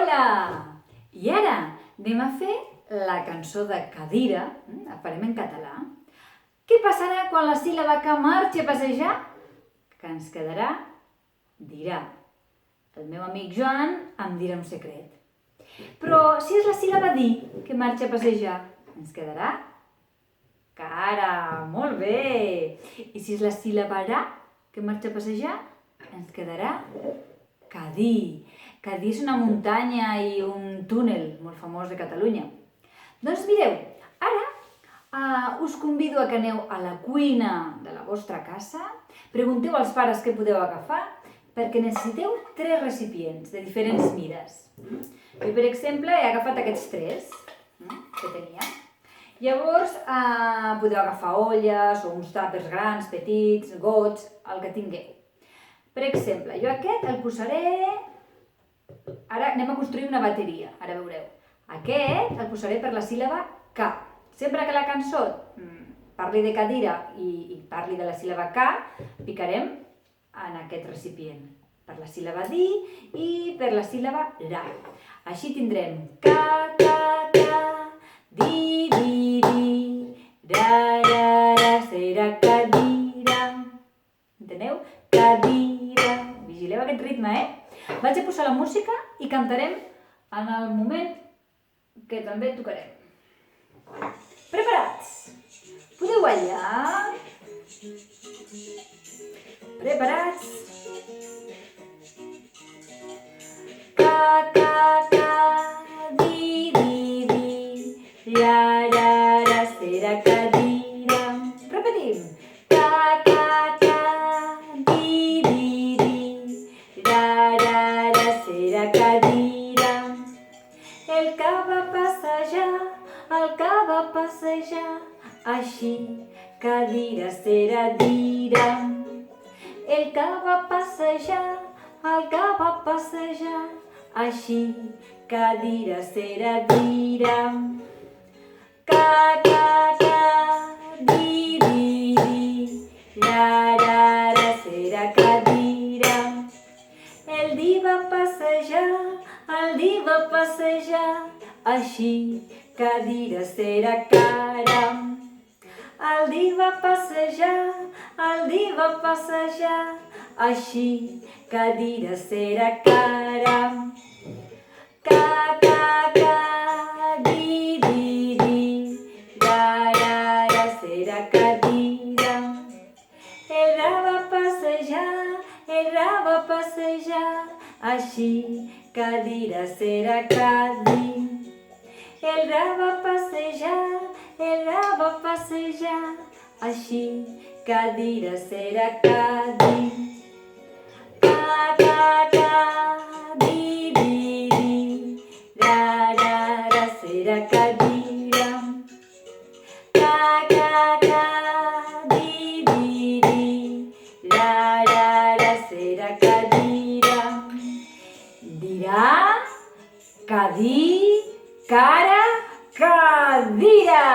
Hola! I ara anem a fer la cançó de cadira, la farem en català. Què passarà quan la síl·laba que marxi a passejar? Que ens quedarà dirà. El meu amic Joan em dirà un secret. Però si és la síl·laba dir que marxa a passejar, ens quedarà cara. Molt bé! I si és la síl·laba ra que marxa a passejar, ens quedarà Cadí. Cadí és una muntanya i un túnel molt famós de Catalunya. Doncs mireu, ara us convido a que aneu a la cuina de la vostra casa, pregunteu als pares què podeu agafar, perquè necessiteu 3 recipients de diferents mides. Jo, per exemple, he agafat aquests 3 que tenia. Llavors, podeu agafar olles o uns tàpers grans, petits, gots, el que tingueu. Per exemple, jo aquest el posaré... Ara anem a construir una bateria, ara veureu. Aquest el posaré per la síl·laba K. Sempre que la cançó parli de cadira i parli de la síl·laba K, picarem en aquest recipient. Per la síl·laba di i per la síl·laba ra. Així tindrem K, K, K, di, di, di, ra, ra, ra, serà cadira. Enteneu? Cadira. Vigileu aquest ritme, Vaig a posar la música i cantarem en el moment que també tocarem. Preparats? Podeu ballar? Preparats? Ca, ca, ca, di, di, di, ra, ra, ra, serà cadira. Repetim. Ca, ca, ca, di, di, di, ra, ra, ra, serà cadira. El que va passejar, així cadira serà dira. El que va passejar, així cadira serà dira. Ca, ca, ca, di, di, di, ra, ra, ra, serà cadira. El dia va passejar, així cadira serà cara. El dia va passejar, així cadira serà cara. Ca, ca, ca, di, di, di, ra, ra, ra, serà cadira. El ra va passejar, així cadira serà cadí. El ra va passejar, així cadira serà cadí. Ca, ca, ca, di, di, di, ra, ra, ra, serà cadira. Ca, ca, ca, di, di, di, ra, ra, ra, serà cadira. Dirà, cadí, cara, cadira.